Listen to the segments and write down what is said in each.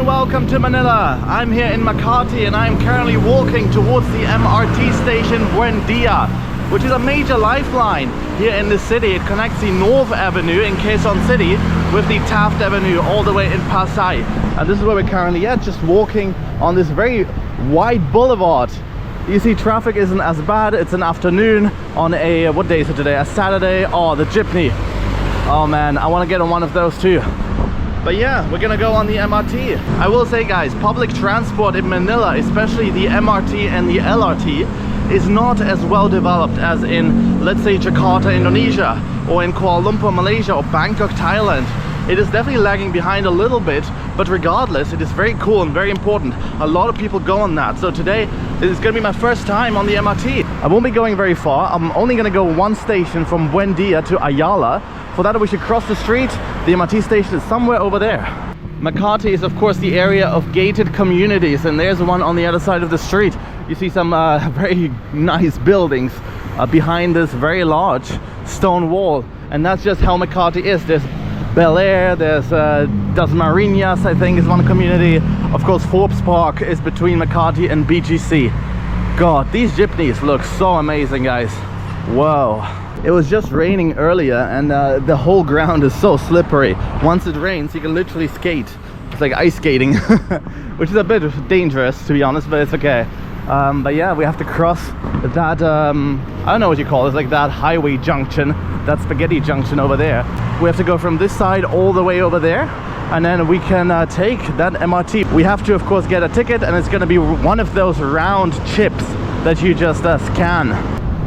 welcome to Manila. I'm here in Makati and I'm currently walking towards the MRT station Buendia, which is a major lifeline here in the city. It connects the North Avenue in Quezon City with the Taft Avenue all the way in Pasay. And this is where we're currently at, just walking on this very wide boulevard. You see, traffic isn't as bad. It's an afternoon on a, what day is it today? A Saturday. Oh, the jeepney. Oh man, I want to get on one of those too. But yeah, we're gonna go on the MRT. I will say, guys, public transport in Manila, especially the MRT and the LRT, is not as well developed as in, let's say, Jakarta, Indonesia, or in Kuala Lumpur, Malaysia, or Bangkok, Thailand. It is definitely lagging behind a little bit, but regardless, it is very cool and very important. A lot of people go on that. So today, this is gonna be my first time on the MRT. I won't be going very far. I'm only gonna go one station from Buendia to Ayala. For that, we should cross the street. The MRT station is somewhere over there. Makati is, of course, the area of gated communities, and there's one on the other side of the street. You see some very nice buildings behind this very large stone wall, and that's just how Makati is. There's Bel Air, there's Das Marinas, I think, is one community. Of course, Forbes Park is between Makati and BGC. God, these jeepneys look so amazing, guys. Whoa. It was just raining earlier, and the whole ground is so slippery. Once it rains, you can literally skate. It's like ice skating, which is a bit dangerous, to be honest, but it's okay. But yeah, we have to cross that, I don't know what you call it, it's like that highway junction, that spaghetti junction over there. We have to go from this side all the way over there, and then we can take that MRT. We have to, of course, get a ticket, and it's going to be one of those round chips that you just scan.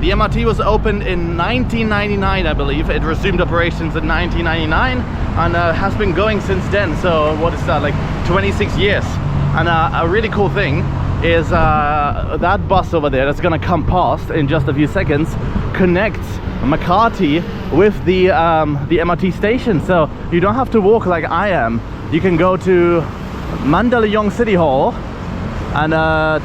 The MRT was opened in 1999, I believe. It resumed operations in 1999 and has been going since then. So what is that, like 26 years? And a really cool thing is that bus over there that's gonna come past in just a few seconds connects Makati with the MRT station. So you don't have to walk like I am. You can go to Mandaluyong City Hall and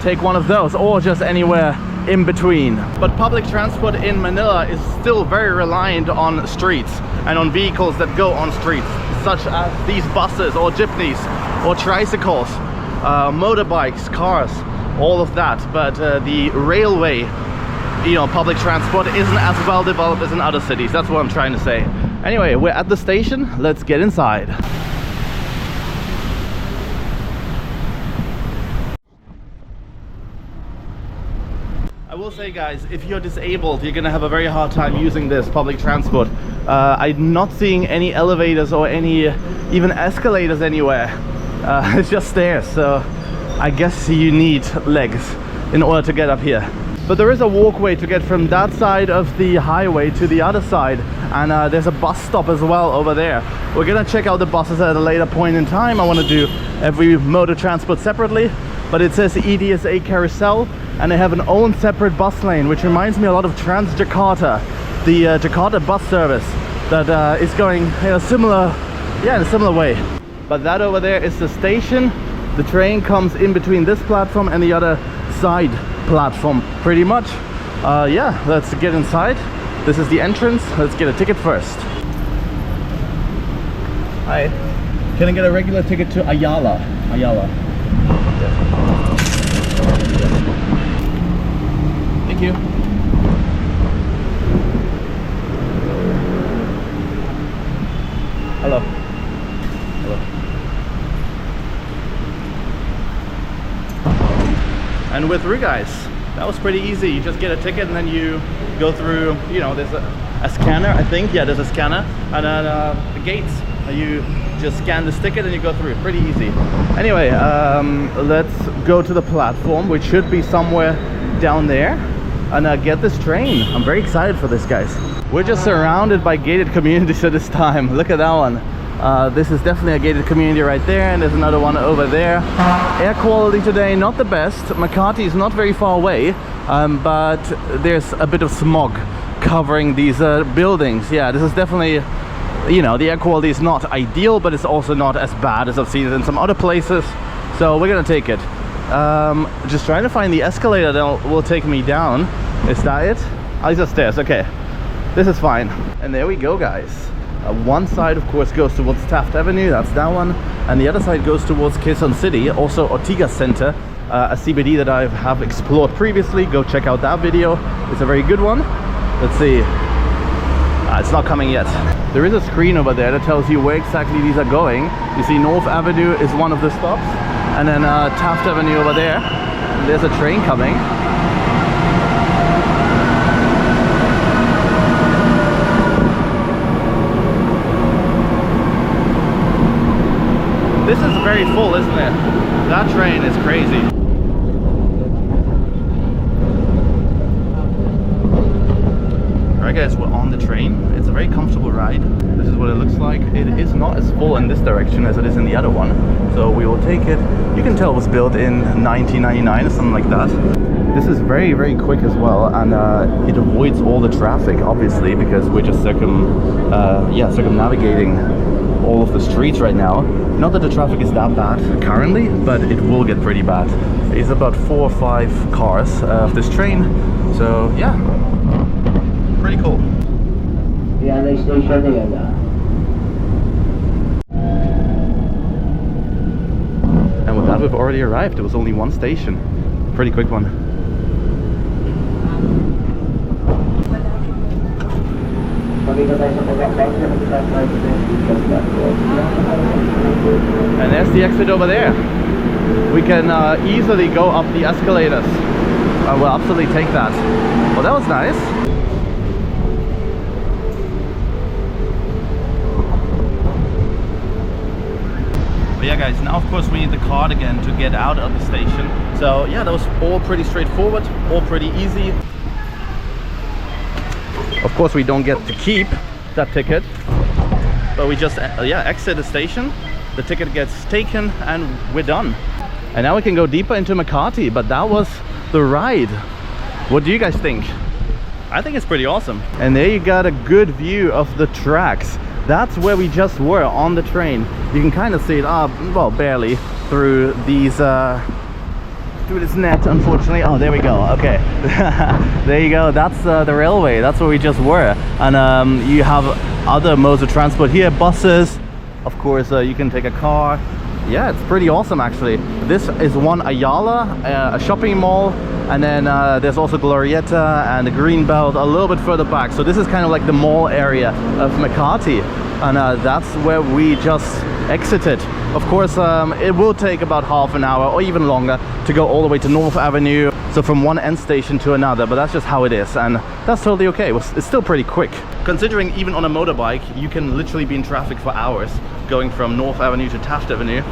take one of those, or just anywhere in between. But public transport in Manila is still very reliant on streets and on vehicles that go on streets, such as these buses or jeepneys or tricycles, motorbikes, cars, all of that. But the railway, you know, public transport isn't as well developed as in other cities. That's what I'm trying to say. Anyway, we're at the station. Let's get inside. I will say, guys, if you're disabled, you're gonna have a very hard time using this public transport. I'm not seeing any elevators or any even escalators anywhere. It's just stairs, so I guess you need legs in order to get up here. But there is a walkway to get from that side of the highway to the other side, and there's a bus stop as well over there. We're gonna check out the buses at a later point in time. I want to do every mode of transport separately, but it says EDSA Carousel, and they have an own separate bus lane, which reminds me a lot of Transjakarta, the Jakarta bus service that is going in a similar way. But that over there is the station. The train comes in between this platform and the other side platform, pretty much. Yeah, let's get inside. This is the entrance. Let's get a ticket first. Hi, can I get a regular ticket to Ayala? Thank you. Hello. Hello. And we're through, guys. That was pretty easy. You just get a ticket and then you go through, you know, there's a scanner, I think. Yeah, there's a scanner. And then the gates. You just scan this ticket and you go through. Pretty easy. Anyway, let's go to the platform, which should be somewhere down there, and get this train. I'm very excited for this, guys. We're just surrounded by gated communities at this time. Look at that one. This is definitely a gated community right there, and there's another one over there. Air quality today, not the best. Makati is not very far away, but there's a bit of smog covering these buildings. Yeah, this is definitely, you know, the air quality is not ideal, but it's also not as bad as I've seen it in some other places. So we're gonna take it. Just trying to find the escalator that will take me down. Is that it? Oh, these are stairs. Okay, this is fine. And there we go, guys. One side, of course, goes towards Taft Avenue, that's that one, and the other side goes towards Quezon City, also Ortigas Center, a CBD that I have explored previously. Go check out that video, it's a very good one. Let's see. It's not coming yet. There is a screen over there that tells you where exactly these are going. You see North Avenue is one of the stops, and then Taft Avenue over there. And there's a train coming. This is very full, isn't it? That train is crazy. Alright guys, we're on the train. It's a very comfortable ride. This is what it looks like. It is not as full in this direction as it is in the other one. So we will take it. You can tell it was built in 1999 or something like that. This is very, very quick as well, and it avoids all the traffic, obviously, because we're just circumnavigating all of the streets right now. Not that the traffic is that bad currently, but it will get pretty bad. It's about 4 or 5 cars of this train, so yeah, pretty cool. And with that, we've already arrived. It was only one station. Pretty quick one. And there's the exit over there. We can easily go up the escalators. We'll absolutely take that. Well, that was nice. But yeah guys, now of course we need the card again to get out of the station. So yeah, that was all pretty straightforward, all pretty easy. Of course we don't get to keep that ticket, but we just exit the station, the ticket gets taken, and we're done. And now we can go deeper into Makati. But that was the ride. What do you guys think? I think it's pretty awesome. And there you got a good view of the tracks. That's where we just were on the train. You can kind of see it, well, barely, through these through this net, unfortunately. Oh, there we go. Okay. There you go. That's the railway. That's where we just were. And you have other modes of transport here, buses. Of course, you can take a car. Yeah, it's pretty awesome actually. This is One Ayala, a shopping mall, and then there's also Glorietta and the Greenbelt a little bit further back. So this is kind of like the mall area of Makati, and that's where we just exited. Of course, it will take about half an hour or even longer to go all the way to North Avenue. So from one end station to another, but that's just how it is, and that's totally okay. It's still pretty quick. Considering even on a motorbike, you can literally be in traffic for hours going from North Avenue to Taft Avenue.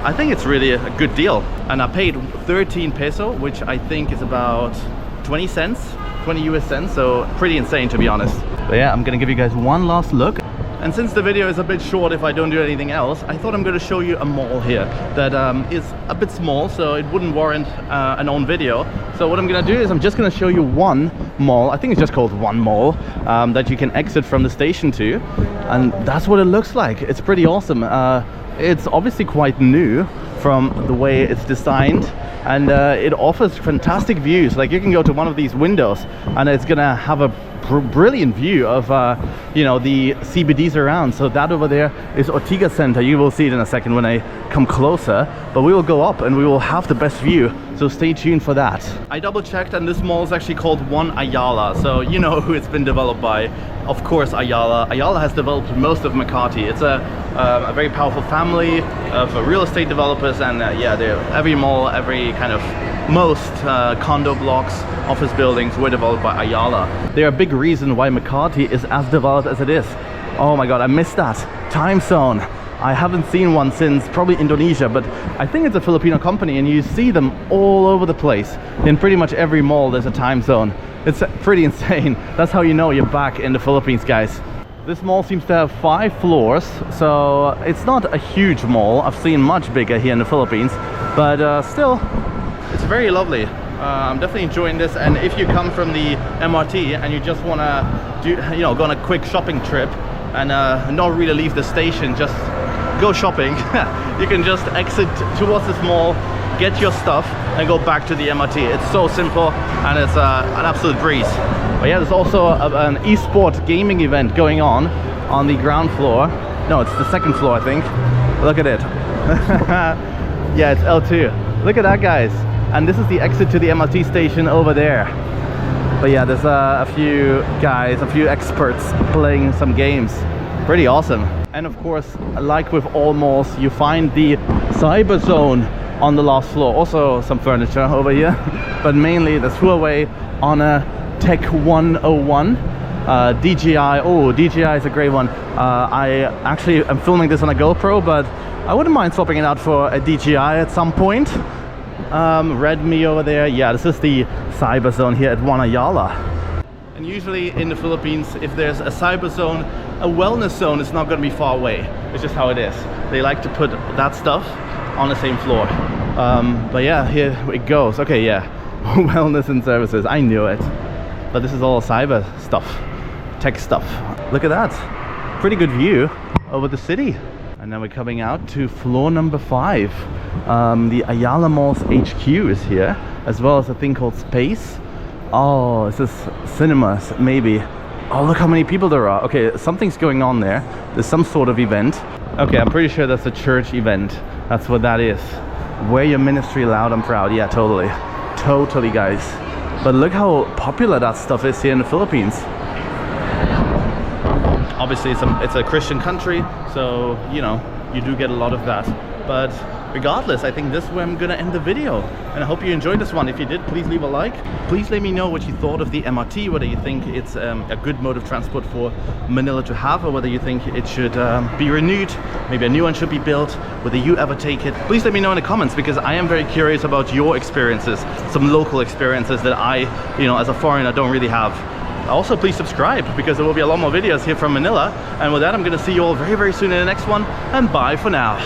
I think it's really a good deal. And I paid 13 peso, which I think is about 20 US cents, so pretty insane to be honest. But yeah, I'm gonna give you guys one last look. And since the video is a bit short if I don't do anything else, I thought I'm going to show you a mall here that is a bit small, so it wouldn't warrant an own video. So what I'm going to do is I'm just going to show you one mall. I think it's just called One Mall, that you can exit from the station to. And that's what it looks like. It's pretty awesome. It's obviously quite new from the way it's designed, and it offers fantastic views. Like you can go to one of these windows and it's going to have a brilliant view of you know, the CBDs around. So that over there is Ortigas Center. You will see it in a second when I come closer, but we will go up and we will have the best view, so stay tuned for that. I double checked and this mall is actually called One Ayala, so you know who it's been developed by. Of course, Ayala. Ayala has developed most of Makati. It's a very powerful family of real estate developers, and yeah, every mall, every kind of most condo blocks, office buildings were developed by Ayala. They're a big reason why Makati is as developed as it is. Oh my god, I missed that time zone. I haven't seen one since probably Indonesia, but I think it's a Filipino company, and you see them all over the place. In pretty much every mall there's a time zone. It's pretty insane. That's how you know you're back in the Philippines, guys. This mall seems to have 5 floors, so it's not a huge mall. I've seen much bigger here in the Philippines, but still, it's very lovely. I'm definitely enjoying this. And if you come from the MRT and you just want to do, you know, go on a quick shopping trip and not really leave the station, just go shopping, you can just exit towards this mall, get your stuff, and go back to the MRT. It's so simple, and it's an absolute breeze. But yeah, there's also an esport gaming event going on on the ground floor. No, it's the second floor, I think. Look at it. Yeah, it's L2. Look at that, guys. And this is the exit to the MRT station over there. But yeah, there's a few guys, a few experts playing some games. Pretty awesome. And of course, like with all malls, you find the cyber zone on the last floor. Also some furniture over here, but mainly the Huawei on a Tech 101. DJI. Oh, DJI is a great one. I actually am filming this on a GoPro, but I wouldn't mind swapping it out for a DJI at some point. Redmi over there. Yeah, this is the cyber zone here at One Ayala. And usually in the Philippines, if there's a cyber zone, a wellness zone is not going to be far away. It's just how it is. They like to put that stuff on the same floor. But yeah, here it goes. Okay, yeah. Wellness and services. I knew it. But this is all cyber stuff. Tech stuff. Look at that. Pretty good view over the city. And now we're coming out to floor number 5. The Ayala Mall's HQ is here, as well as a thing called Space. Oh, this is cinemas, maybe. Oh, look how many people there are. Okay, something's going on there. There's some sort of event. Okay, I'm pretty sure that's a church event. That's what that is. Wear your ministry loud and proud. Yeah, totally. Totally, guys. But look how popular that stuff is here in the Philippines. Obviously, it's a Christian country, so, you know, you do get a lot of that. But regardless, I think this is where I'm gonna end the video. And I hope you enjoyed this one. If you did, please leave a like. Please let me know what you thought of the MRT, whether you think it's a good mode of transport for Manila to have, or whether you think it should be renewed. Maybe a new one should be built, whether you ever take it. Please let me know in the comments, because I am very curious about your experiences, some local experiences that I, you know, as a foreigner don't really have. Also, please subscribe, because there will be a lot more videos here from Manila. And with that, I'm gonna see you all very, very soon in the next one, and bye for now.